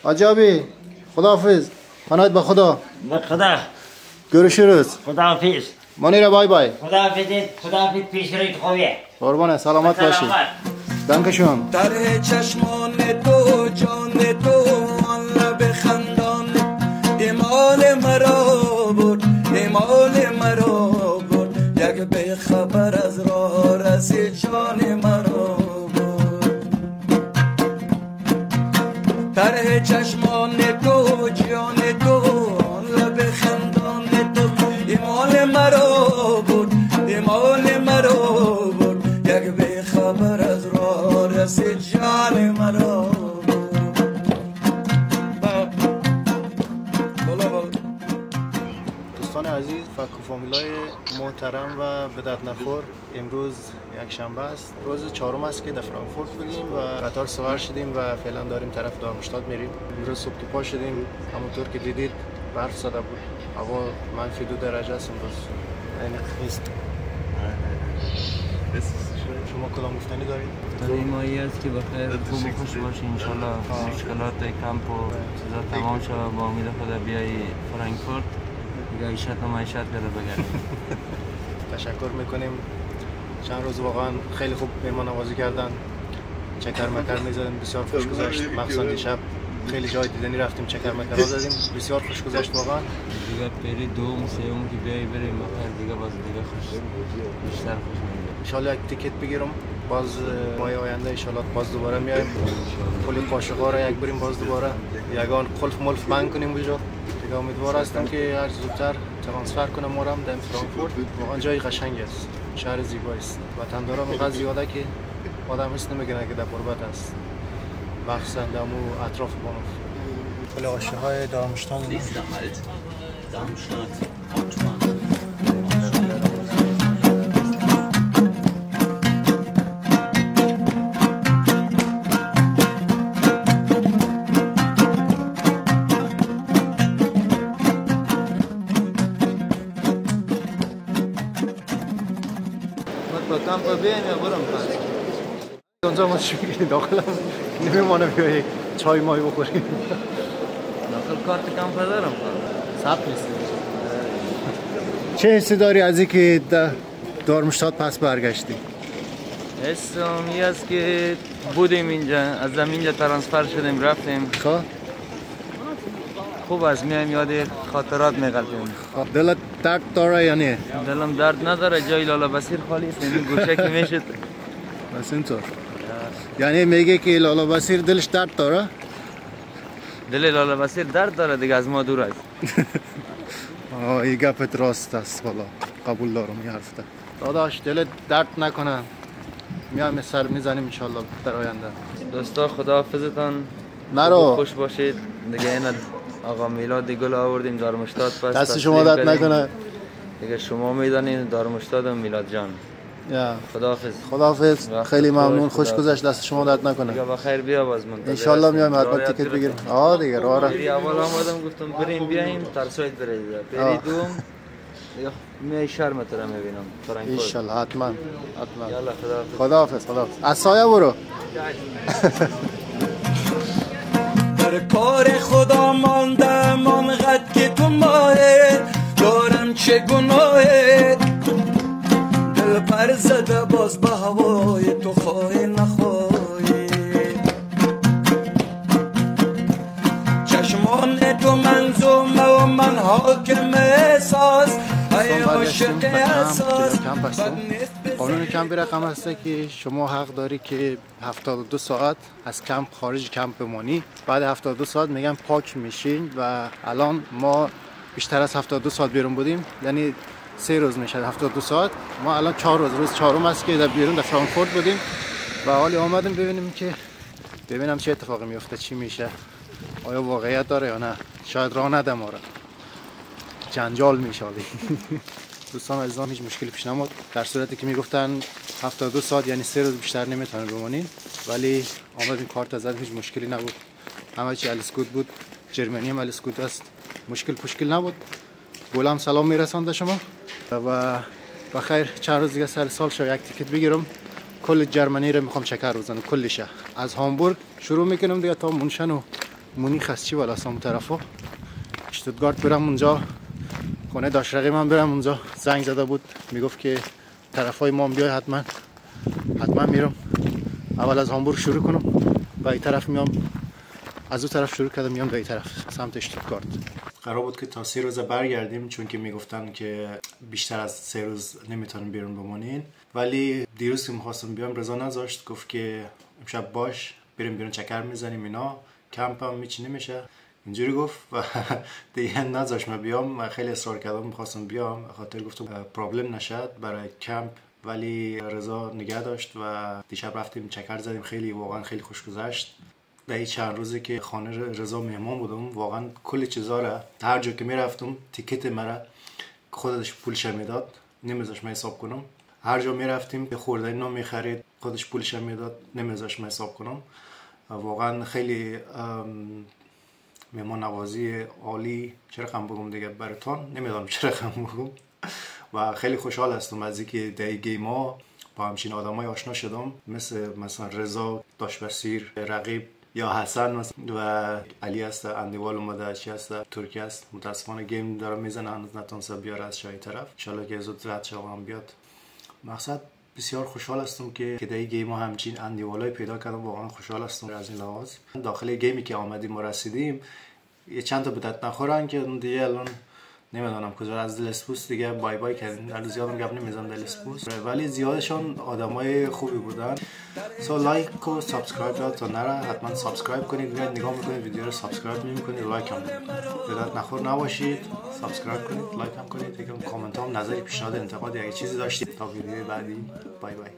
آجابی خداحافظ. پناهت به خدا. به خدا. görüşürüz. خداحافظ. منیره بای بای. خداحافظ پیش روی خوبیه. قربان سلامت باشی. دنکشون. در چشمان تو جان تو لب خندان ایمان مرا بود ایمان مرا بود یک به خبر از راه رسی جان مرا بود در چشمان تو جان تو لب خندان تو ایمان مرا بود ایمان مرا بود یک به خبر از راه رسی جان مرا دوستان عزیز، فک و فامیلای محترم و بدت نخور، امروز یک شنبه است، روز چهارم است که در فرانکفورت بودیم و قطار سوار شدیم و فعلا داریم طرف دارمشتات میریم. امروز صبح که پا شدیم همونطور که دیدید برف زده بود، هوا -2 درجه است امروز. این نیست. شما کدام گفتنی دارید؟ داریم مایی است که بخیر خوب و خوش باشی انشالله. مشکلات کمپ و چیزا تمام شد با امید خدا بیایی فرانکفورت دیگه عیشت و معیشت کرده بگردیم. تشکر میکنیم. چند روز واقعا خیلی خوب مهمان نوازی کردن، چکر مکر میزدن، بسیار خوش گذشت. مخصوصا دیشب خیلی جای دیدنی رفتیم، چکر مکر زدیم، بسیار خوش گذشت واقعا. دیگه پیری دوم سوم که بیایی بریم بخیر دیگه باز دیگه خوش بیشتر خوش میگه. ان شاء الله یک تیکت بگیرم باز ماه آینده ان شاء الله باز دوباره میایم. کلی قاشقا را یک بریم باز دوباره یگان قلف ملف بند کنیم اونجا. دیگه امیدوار هستم که هر زودتر ترانسفر کنم ما را در فرانکفورت. واقعا جای قشنگی است، شهر زیبایی است. وطنداران اونقدر زیاده که آدم حس نمیکنه که در غربت است، مخصوصا در مو اطراف بانوف. کلی قاشق‌های دارمشتان کمپ بیایم یا برم پس؟ اونجا ما چی میگیم داخل نمیمانه بیا یک چای مای بخوریم. داخل کارت کمپ دارم ثبت نیست. چه حسی داری از اینکه دارمشتات پس برگشتی؟ حسم این است که بودیم اینجا، از اینجا ترانسفر شدیم رفتیم. خب خوب است، میایم یاد خاطرات میگلتیم. دلت درد داره یا نه؟ دلم درد نداره، جای لالا بصیر خالی است، این گوشه که میشد. بس اینطور یعنی میگه که لالا بصیر دلش درد داره؟ دل لالا بصیر درد داره دیگه، از ما دور است. این گپت راست است، والا قبول دارم این حرفت. داداش دلت درد نکنه، میایم سر میزنیم ان شاء الله در آینده. دوستا خداحافظتان، نرو خوش باشید دیگه. این آقا میلاد گل آوردیم دارمشتات پس دست شما درد نکنه دیگه. شما میدانین دارمشتات و میلاد جان. خداحافظ. خداحافظ. خیلی ممنون، خوش گذشت، دست شما درد نکنه. دیگه بخیر بیا باز منتظر ان شاء الله میایم حتما تیکت بگیریم. دیگه راه اول آمدم گفتم بریم بیایم ترسوید برید بری دوم دیگه می شرم تو را میبینم ان شاء الله حتما یالا خداحافظ. از سایه برو. در کار خدا ماندم آنقدر که تو ماهه دارم چه گناهه دل پر زده باز به هوای تو خواهی نخواهی چشمان تو منظومه و من حاکم احساس ای عاشق احساس. قانون کمپ رقم هسته که شما حق داری که 72 ساعت از کمپ خارج کمپ بمانی. بعد 72 ساعت میگن پاک میشین و الان ما بیشتر از 72 ساعت بیرون بودیم، یعنی 3 روز میشه 72 ساعت. ما الان 4 روز چهارم است که در بیرون در فرانکفورت بودیم و حالی آمدیم ببینم چه اتفاقی میفته، چی میشه، آیا واقعیت داره یا نه. شاید راه نده ما را، جنجال میشه. دوستان عزیزان هیچ مشکلی پیش نمیاد، در صورتی که میگفتن 72 ساعت یعنی 3 روز بیشتر نمیتونن بمانین، ولی آمدیم کارت زد، هیچ مشکلی نبود، همه چی الاسکوت بود، جرمنی هم الاسکوت است، مشکل نبود. گلم سلام میرساند شما و بخیر. چند روز دیگه سر سال شو یک تیکت بگیرم، کل جرمنی رو میخوام چکر بزنم، کلش از هامبورگ شروع میکنم دیگه تا مونشن و مونیخ از چی بالا اون طرفا اشتوتگارت برم اونجا، خونه داش رقیب من برم اونجا. زنگ زده بود میگفت که طرفای ما بیای، حتما میرم. اول از هامبورگ شروع کنم و این طرف میام، از اون طرف شروع کردم میام به این طرف سمت اشتوتگارت. قرار بود که تا 3 روز برگردیم، چون که میگفتن که بیشتر از 3 روز نمیتونیم بیرون بمونین. ولی دیروز که میخواستم بیام رضا نذاشت، گفت که امشب باش بریم بیرون چکر میزنیم، اینا کمپ هم میچینه میشه اینجوری گفت و دیگه نذاشت من بیام. من خیلی اصرار کردم میخواستم بیام، خاطر گفتم پرابلم نشد برای کمپ، ولی رضا نگه داشت و دیشب رفتیم چکر زدیم. واقعا خیلی خوش گذشت. در این چند روزی که خانه رضا مهمان بودم واقعا کلی چیزا را هر جا که میرفتم تیکت مرا خودش پولش میداد، نمیذاش من حساب کنم. هر جا میرفتیم به خوردنی نام میخرید، خودش پولش میداد، نمیذاش من حساب کنم. واقعا خیلی مهمان نوازی عالی. چرا خم بگم دیگه براتون نمیدونم چرا خم بگم. و خیلی خوشحال هستم از اینکه در گیما با همچین آدمای آشنا شدم، مثلا رضا، داش بصیر، رقیب یا حسن و علی است. اندیوال اومده، چی است، ترکی است. متاسفانه گیم داره میزنه، هنوز نتونسته بیاره از شای طرف. ان شاء الله که زود رد شه هم بیاد. مقصد بسیار خوشحال هستم که در این گیم همچین اندیوالای پیدا کردم. واقعا خوشحال هستم از این لحاظ. داخل گیمی که آمدیم و رسیدیم یه چند تا بدت نخورن که دیگه الان نمیدونم کجا از دلسپوس دیگه بای بای کردن. الان زیادم گپ نمیزنم دلسپوس، ولی زیادشون آدمای خوبی بودن. لایک و سابسکرایب یادتون نره، حتما سابسکرایب کنید. میاد نگاه میکنید ویدیو رو سابسکرایب نمیکنید، لایک هم بدت نخور نباشید. سابسکرایب کنید، لایک هم کنید. یکم کامنت هم نظری، پیشنهاد، انتقاد، اگه چیزی داشتید تا ویدیو بعدی. بای بای.